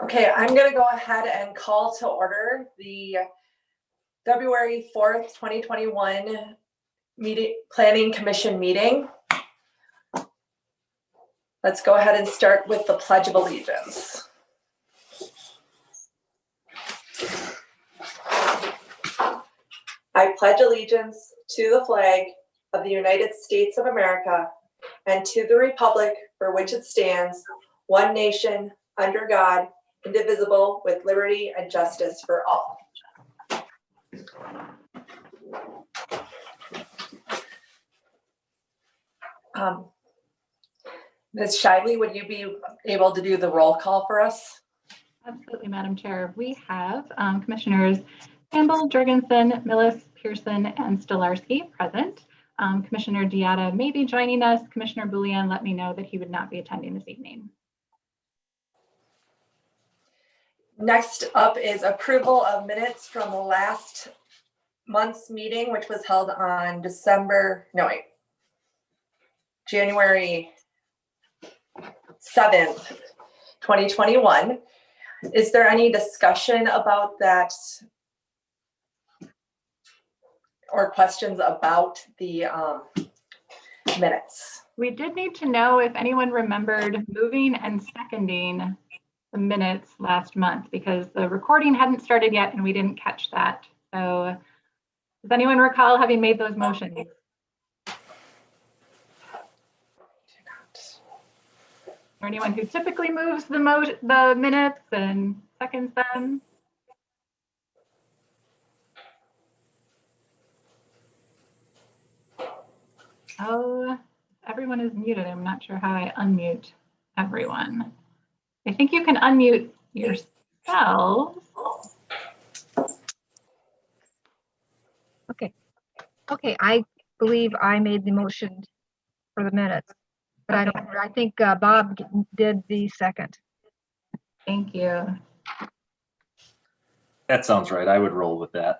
Okay, I'm going to go ahead and call to order the February 4th, 2021 Planning Commission meeting. Let's go ahead and start with the Pledge of Allegiance. I pledge allegiance to the flag of the United States of America and to the republic for which it stands, one nation, under God, indivisible, with liberty and justice for all. Ms. Shively, would you be able to do the roll call for us? Absolutely, Madam Chair. We have Commissioners Campbell, Jurgensen, Millis, Pearson, and Stolarski present. Commissioner Diatta may be joining us. Commissioner Boulian let me know that he would not be attending this evening. Next up is approval of minutes from last month's meeting, which was held on January 7th, 2021. Is there any discussion about that or questions about the minutes? We did need to know if anyone remembered moving and seconding the minutes last month, because the recording hadn't started yet and we didn't catch that. So does anyone recall having made those motions? Or anyone who typically moves the minutes and seconds them? Oh, everyone is muted. I'm not sure how I unmute everyone. I think you can unmute yourselves. Okay, I believe I made the motion for the minutes, but I don't, I think Bob did the second. Thank you. That sounds right. I would roll with that.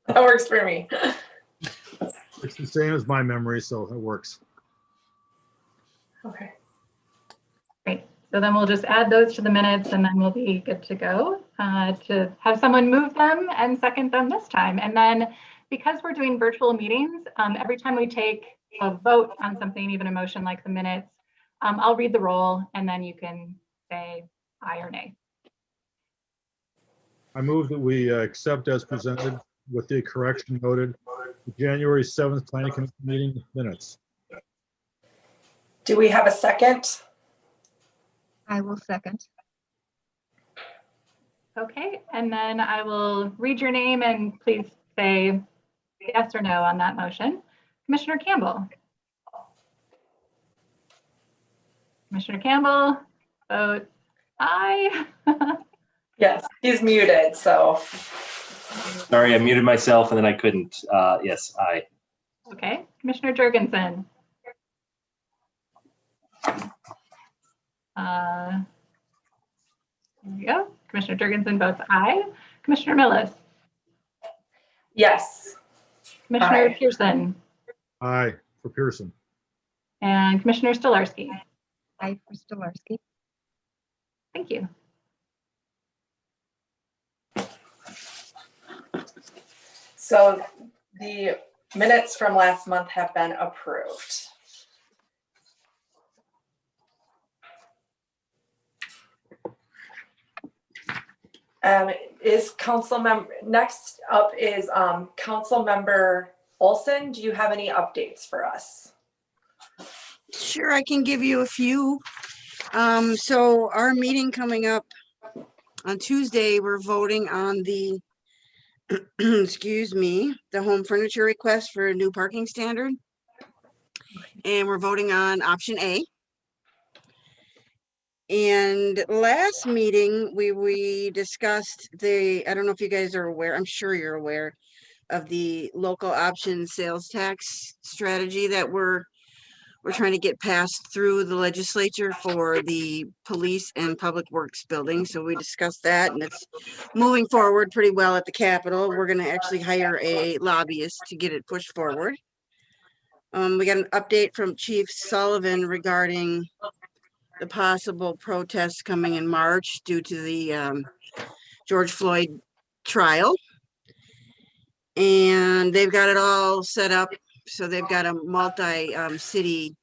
That works for me. It's the same as my memory, so it works. Okay. Great. So then we'll just add those to the minutes and then we'll be good to go to have someone move them and second them this time. And then because we're doing virtual meetings, every time we take a vote on something, even a motion like the minutes, I'll read the roll and then you can say aye or nay. I move that we accept as presented with the correction noted the January 7th Planning Commission meeting minutes. Do we have a second? I will second. Okay, and then I will read your name and please say yes or no on that motion. Commissioner Campbell. Commissioner Campbell, vote aye. Yes, he's muted, so. Sorry, I muted myself and then I couldn't. Yes, aye. Okay, Commissioner Jurgensen. There we go. Commissioner Jurgensen votes aye. Commissioner Millis. Yes. Commissioner Aye. Pearson. Aye for Pearson. And Commissioner Stolarski. Aye for Stolarski. Thank you. So the minutes from last month have been approved. Is council member, next up is council member Olson. Do you have any updates for us? Sure, I can give you a few. So our meeting coming up on Tuesday, we're voting on the, excuse me, the home furniture request for a new parking standard. And we're voting on option A. And last meeting, we discussed the, I don't know if you guys are aware, I'm sure you're aware of the local option sales tax strategy that we're trying to get passed through the legislature for the police and public works building. So we discussed that and it's moving forward pretty well at the Capitol. We're going to actually hire a lobbyist to get it pushed forward. We got an update from Chief Sullivan regarding the possible protests coming in March due to the George Floyd trial. And they've got it all set up. So they've got a multi-city,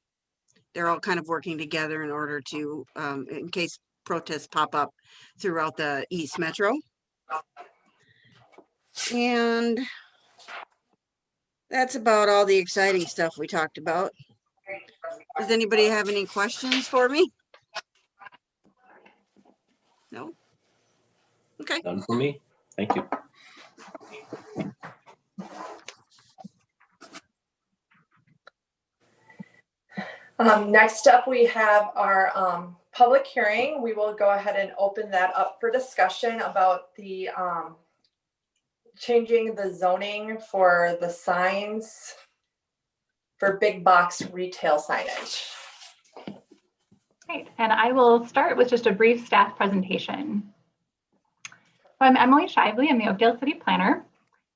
they're all kind of working together in order to, in case protests pop up throughout the East Metro. And that's about all the exciting stuff we talked about. Does anybody have any questions for me? No? Okay. None for me. Thank you. Next up, we have our public hearing. We will go ahead and open that up for discussion about the changing the zoning for the signs for big box retail signage. Great, and I will start with just a brief staff presentation. So I'm Emily Shively, I'm the Oakdale City Planner,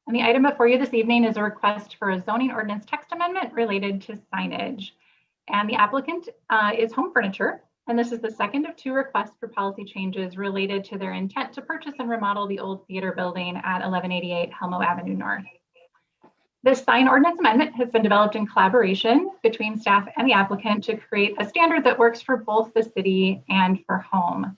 and the item before you this evening is a request for a zoning ordinance text amendment related to signage. And the applicant is Home Furniture, and this is the second of 2 requests for policy changes related to their intent to purchase and remodel the old theater building at 1188 Helmo Avenue North. This sign ordinance amendment has been developed in collaboration between staff and the applicant to create a standard that works for both the city and for Home.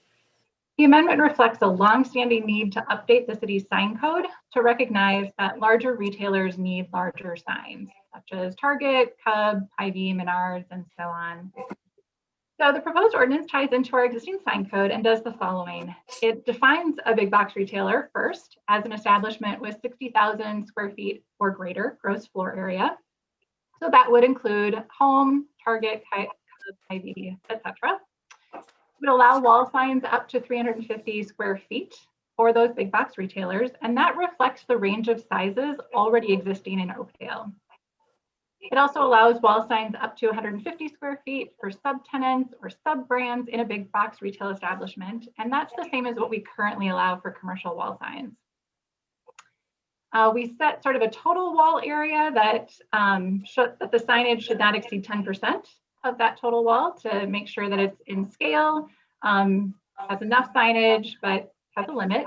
The amendment reflects a longstanding need to update the city's sign code to recognize that larger retailers need larger signs, such as Target, Cub, Hy-Vee, Menards, and so on. So the proposed ordinance ties into our existing sign code and does the following. It defines a big box retailer first as an establishment with 60,000 square feet or greater gross floor area. So that would include Home, Target, Cub, Hy-Vee, etc. Would allow wall signs up to 350 square feet for those big box retailers, and that reflects the range of sizes already existing in Oakdale. It also allows wall signs up to 150 square feet for subtenants or sub-brands in a big box retail establishment, and that's the same as what we currently allow for commercial wall signs. We set sort of a total wall area that, that the signage should not exceed 10% of that total wall to make sure that it's in scale, has enough signage, but has a limit.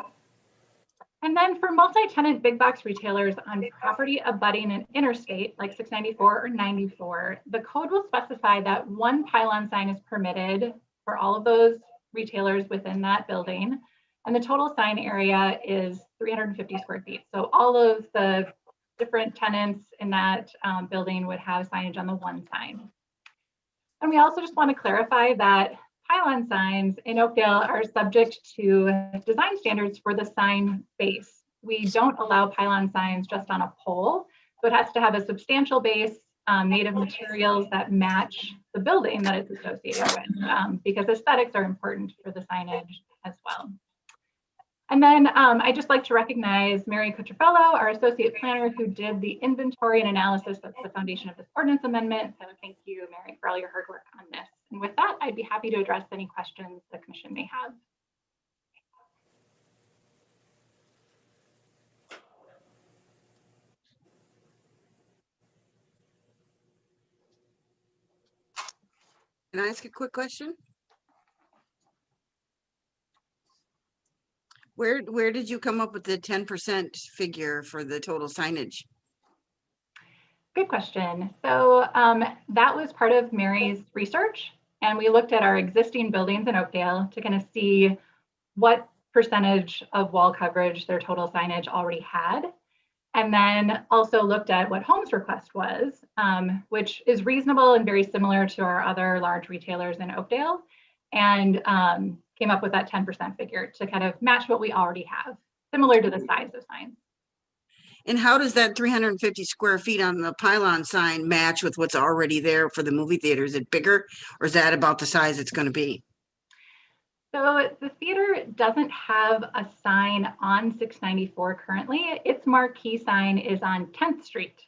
And then for multi-tenant big box retailers on property abutting an interstate like 694 or 94, the code will specify that 1 pylon sign is permitted for all of those retailers within that building. And the total sign area is 350 square feet. So all of the different tenants in that building would have signage on the 1 sign. And we also just want to clarify that pylon signs in Oakdale are subject to design standards for the sign base. We don't allow pylon signs just on a pole, so it has to have a substantial base made of materials that match the building that it's associated with, because aesthetics are important for the signage as well. And then I'd just like to recognize Mary Cutrofello, our associate planner, who did the inventory and analysis that's the foundation of this ordinance amendment. So thank you, Mary, for all your hard work on this. And with that, I'd be happy to address any questions the commission may have. Can I ask a quick question? Where did you come up with the 10% figure for the total signage? Good question. So that was part of Mary's research, and we looked at our existing buildings in Oakdale to kind of see what percentage of wall coverage their total signage already had, and then also looked at what Home's request was, which is reasonable and very similar to our other large retailers in Oakdale, and came up with that 10% figure to kind of match what we already have, similar to the size of signs. And how does that 350 square feet on the pylon sign match with what's already there for the movie theater? Is it bigger, or is that about the size it's going to be? So the theater doesn't have a sign on 694 currently. Its marquee sign is on 10th Street,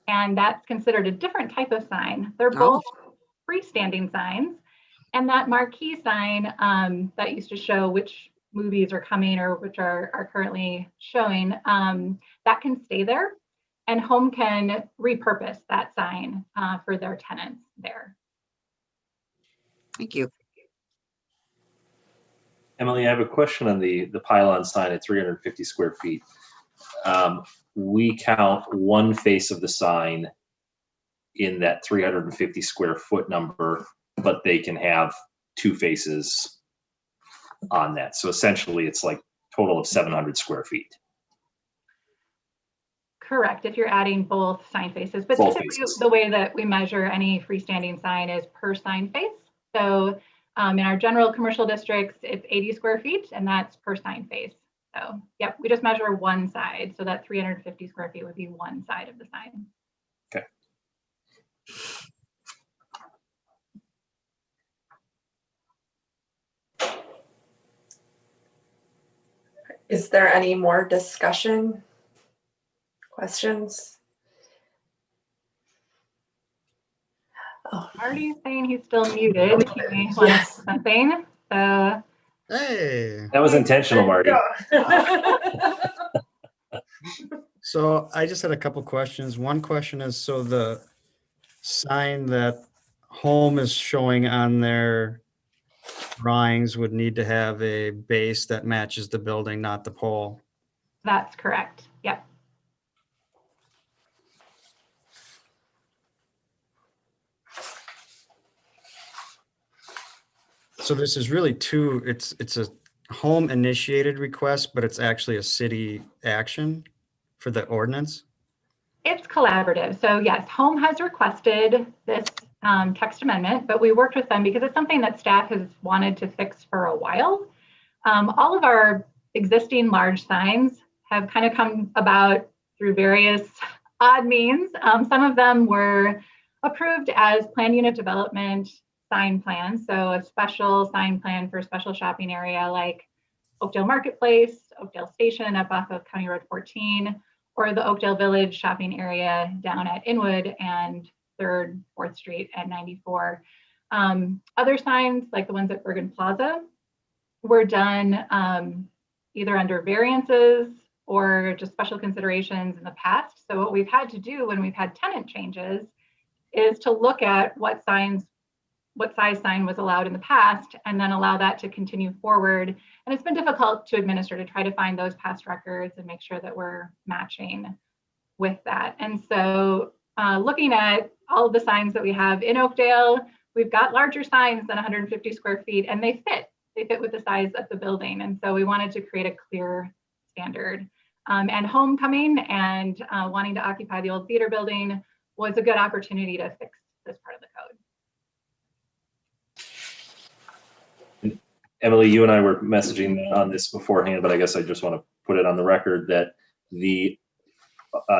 and that's considered a different type of sign. They're both freestanding signs, and that marquee sign that used to show which movies are coming or which are currently showing, that can stay there. and Home can repurpose that sign for their tenants there. Thank you. Emily, I have a question on the pylon sign at 350 square feet. We count one face of the sign in that 350 square foot number, but they can have two faces on that. So essentially it's like total of 700 square feet. Correct, if you're adding both sign faces, but Both typically faces. the way that we measure any freestanding sign is per sign face. So in our general commercial districts, it's 80 square feet, and that's per sign face. So yep, we just measure one side. So that 350 square feet would be one side of the sign. Okay. Is there any more discussion? Questions? Marty's saying he's still muted. He wants Yes. something. So Hey, That was intentional, Marty. so I just had a couple questions. One question is, so the sign that Home is showing on their drawings would need to have a base that matches the building, not the pole. that's correct. Yep. So this is really two, it's a Home initiated request, but it's actually a city action for the ordinance. It's collaborative. So yes, Home has requested this text amendment, but we worked with them because it's something that staff has wanted to fix for a while. All of our existing large signs have kind of come about through various odd means. Some of them were approved as planned unit development sign plans. So a special sign plan for a special shopping area like Oakdale Marketplace, Oakdale Station up off of County Road 14, or the Oakdale Village shopping area down at Inwood and 3rd, 4th Street and 94. Other signs, like the ones at Bergen Plaza, were done either under variances or just special considerations in the past. So what we've had to do when we've had tenant changes is to look at what size sign was allowed in the past and then allow that to continue forward. And it's been difficult to administer to try to find those past records and make sure that we're matching with that. And so looking at all of the signs that we have in Oakdale, we've got larger signs than 150 square feet, and they fit with the size of the building. And so we wanted to create a clear standard. And Homecoming and wanting to occupy the old theater building was a good opportunity to fix this part of the code. Emily, you and I were messaging on this beforehand, but I guess I just want to put it on the record that the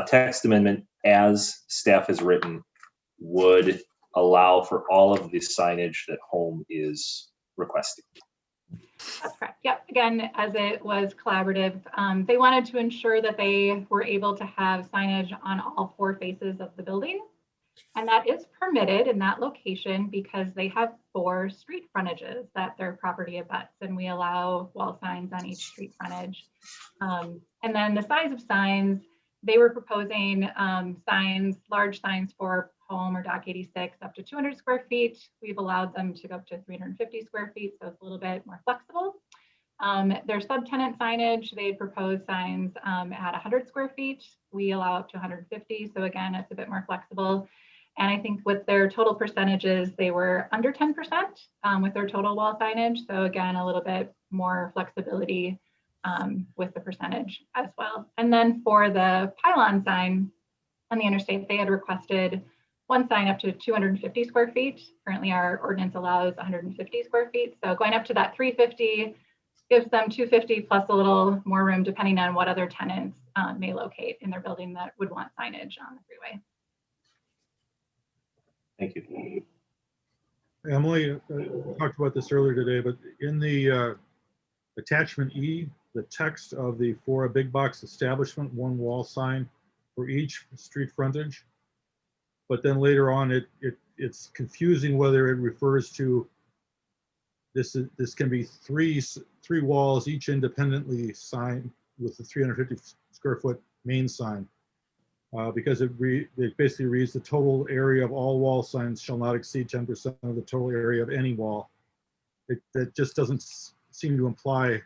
text amendment as staff has written would allow for all of the signage that Home is requesting. That's correct. Yep. Again, as it was collaborative, they wanted to ensure that they were able to have signage on all 4 faces of the building. And that is permitted in that location because they have 4 street frontages that their property abuts, and we allow wall signs on each street frontage. And then the size of signs, they were proposing signs, large signs for Home or Dock 86 up to 200 square feet. We've allowed them to go up to 350 square feet, so it's a little bit more flexible. Their subtenant signage, they had proposed signs at 100 square feet. We allow up to 150, so again, it's a bit more flexible. And I think with their total percentages, they were under 10% with their total wall signage. So again, a little bit more flexibility with the percentage as well. And then for the pylon sign on the interstate, they had requested one sign up to 250 square feet. Currently, our ordinance allows 150 square feet. So going up to that 350 gives them 250 plus a little more room, depending on what other tenants may locate in their building that would want signage on the freeway. Thank you. Emily, we talked about this earlier today, but in the attachment E, the text of the for a big box establishment, one wall sign for each street frontage. But then later on, it's confusing whether it refers to this can be three walls, each independently signed with the 350 square foot main sign. because it basically reads the total area of all wall signs shall not exceed 10% of the total area of any wall. That just doesn't seem to imply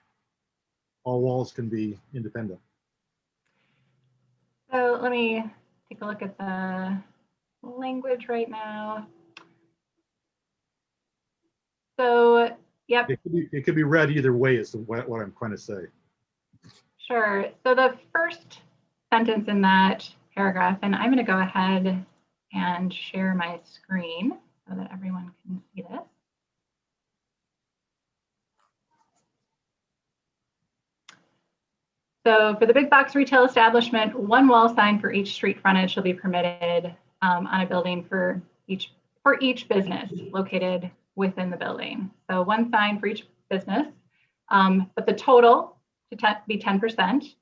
all walls can be independent. So let me take a look at the language right now. So, yep, It could be read either way is what I'm trying to say. sure. So the first sentence in that paragraph, and I'm going to go ahead and share my screen so that everyone can see this. So for the big box retail establishment, one wall sign for each street frontage shall be permitted on a building for each business located within the building. So one sign for each business, but the total to be 10%.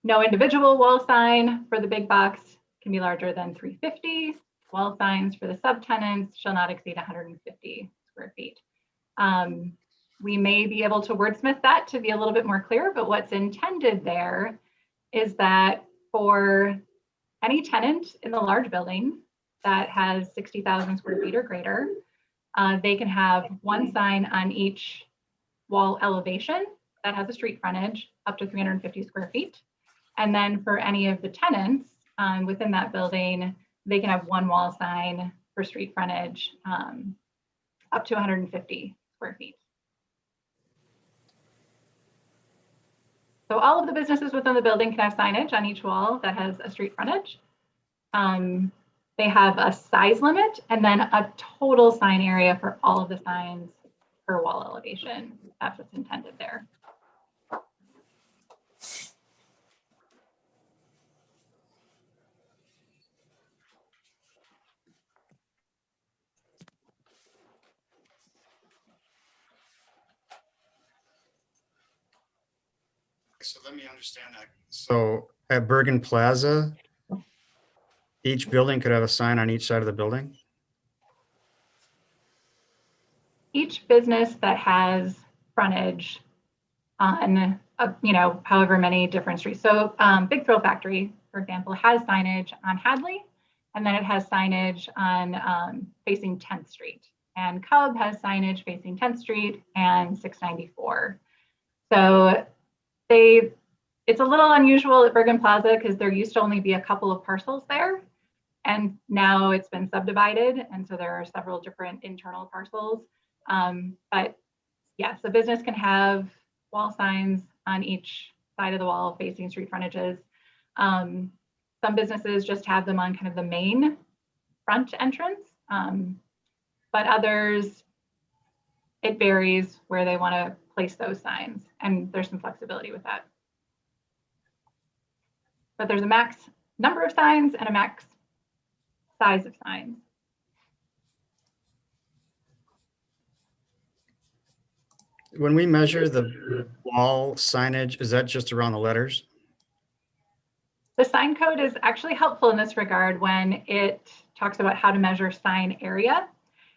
No individual wall sign for the big box can be larger than 350. Wall signs for the subtenants shall not exceed 150 square feet. We may be able to wordsmith that to be a little bit more clear, but what's intended there is that for any tenant in the large building that has 60,000 square feet or greater, they can have one sign on each wall elevation that has a street frontage up to 350 square feet. And then for any of the tenants within that building, they can have one wall sign for street frontage up to 150 square feet. So all of the businesses within the building can have signage on each wall that has a street frontage. They have a size limit and then a total sign area for all of the signs per wall elevation. That's what's intended there. So let me understand that. So at Bergen Plaza, each building could have a sign on each side of the building? Each business that has frontage on, however many different streets. So Big Thrill Factory, for example, has signage on Hadley, and then it has signage on facing 10th Street. And Cub has signage facing 10th Street and 694. So it's a little unusual at Bergen Plaza because there used to only be a couple of parcels there. And now it's been subdivided. And so there are several different internal parcels. But yes, a business can have wall signs on each side of the wall facing street frontages. Some businesses just have them on kind of the main front entrance. But others, it varies where they want to place those signs. And there's some flexibility with that. But there's a max number of signs and a max size of signs. When we measure the wall signage, is that just around the letters? The sign code is actually helpful in this regard when it talks about how to measure sign area.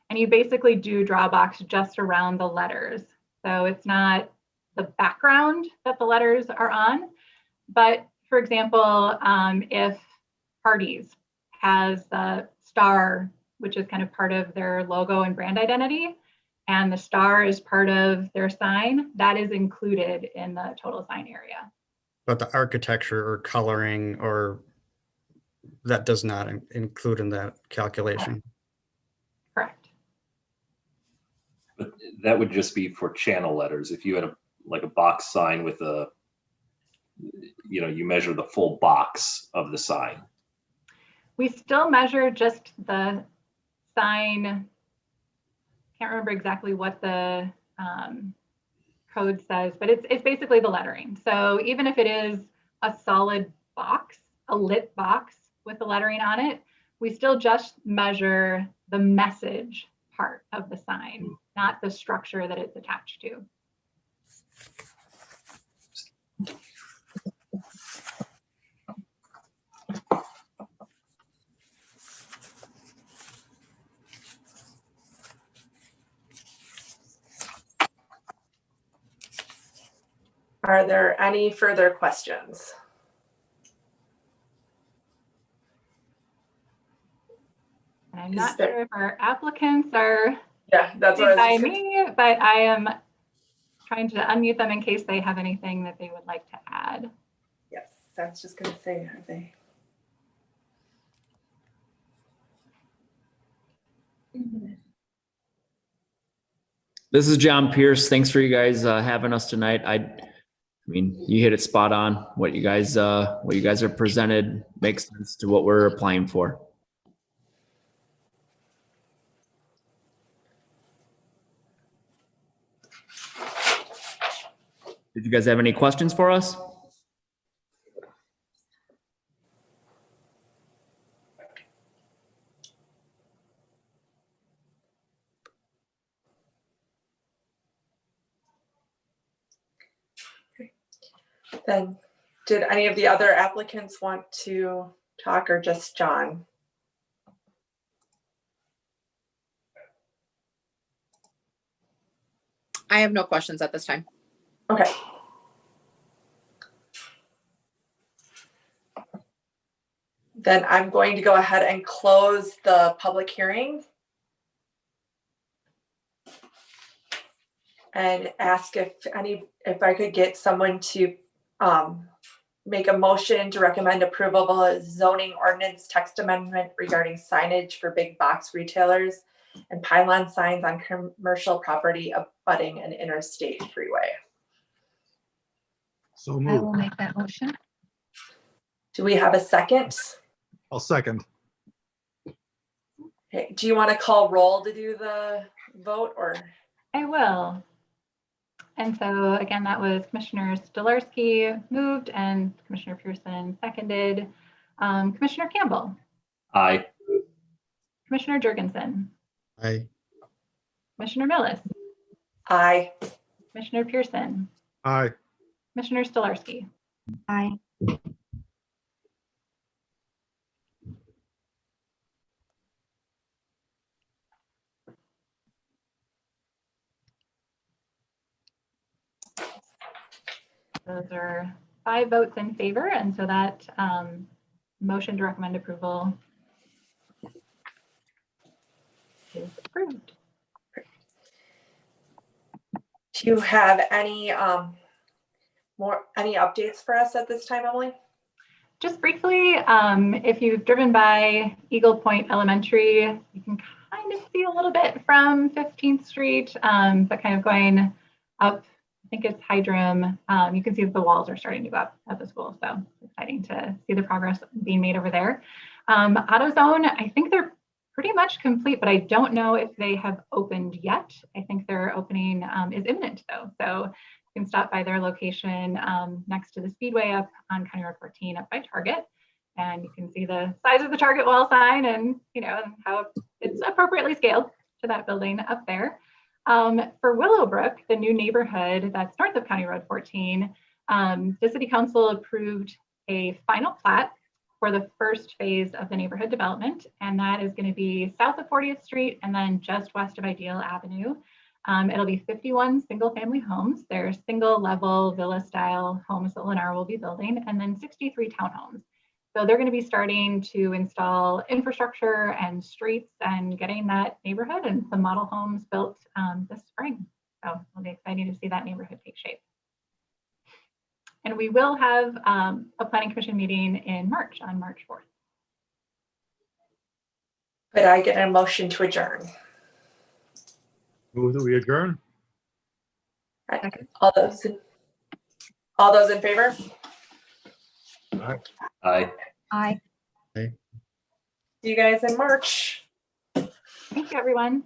And you basically do draw a box just around the letters. So it's not the background that the letters are on. But for example, if Hardee's has the star, which is kind of part of their logo and brand identity, and the star is part of their sign, that is included in the total sign area. But the architecture or coloring or that does not include in that calculation. Correct. But that would just be for channel letters. If you had like a box sign with you measure the full box of the sign. We still measure just the sign. Can't remember exactly what the code says, but it's basically the lettering. So even if it is a solid box, a lit box with the lettering on it, we still just measure the message part of the sign, not the structure that it's attached to. Are there any further questions? I'm Is not there- sure if our applicants are Yeah, that's what I by was just me, but I am trying to unmute them in case they have anything that they would like to add. Yes, I was just gonna say, are they? This is John Pierce. Thanks for you guys having us tonight. I mean, you hit it spot on. What you guys are presented makes sense to what we're applying for. Did you guys have any questions for us? Then, did any of the other applicants want to talk or just John? I have no questions at this time. Okay. Then I'm going to go ahead and close the public hearing. And ask if I could get someone to make a motion to recommend approval of a zoning ordinance text amendment regarding signage for big box retailers and pylon signs on commercial property abutting an interstate freeway. So I will moved. make that motion. Do we have a second? I'll second. Okay, do you want to call roll to do the vote or? I will. And so again, that was Commissioner Stolarski moved and Commissioner Pearson seconded. Commissioner Campbell, Aye. Commissioner Jurgensen, Aye. Commissioner Millis, Aye. Commissioner Pearson, Aye. Commissioner Stolarski. Aye. Those are 5 votes in favor, and so that motion to recommend approval is approved. Do you have any any updates for us at this time, Emily? Just briefly, if you've driven by Eagle Point Elementary, you can kind of see a little bit from 15th Street, but kind of going up, I think it's Hydrum, you can see that the walls are starting to go up at the school. So it's exciting to see the progress being made over there. AutoZone, I think they're pretty much complete, but I don't know if they have opened yet. I think their opening is imminent though. So you can stop by their location next to the Speedway up on County Road 14 up by Target. And you can see the size of the Target wall sign and, you know, how it's appropriately scaled to that building up there. For Willowbrook, the new neighborhood that's north of County Road 14, the City Council approved a final plat for the first phase of the neighborhood development. And that is going to be south of 40th Street and then just west of Ideal Avenue. It'll be 51 single family homes. They're single level villa style homes that Lennar will be building, and then 63 townhomes. So they're going to be starting to install infrastructure and streets and getting that neighborhood and some model homes built this spring. So it'll be exciting to see that neighborhood take shape. And we will have a planning commission meeting in March, on March 4th. Could I get a motion to adjourn? Move that we adjourn. Right. All those in favor? Aye. Aye. See you guys in March. Thank you, everyone.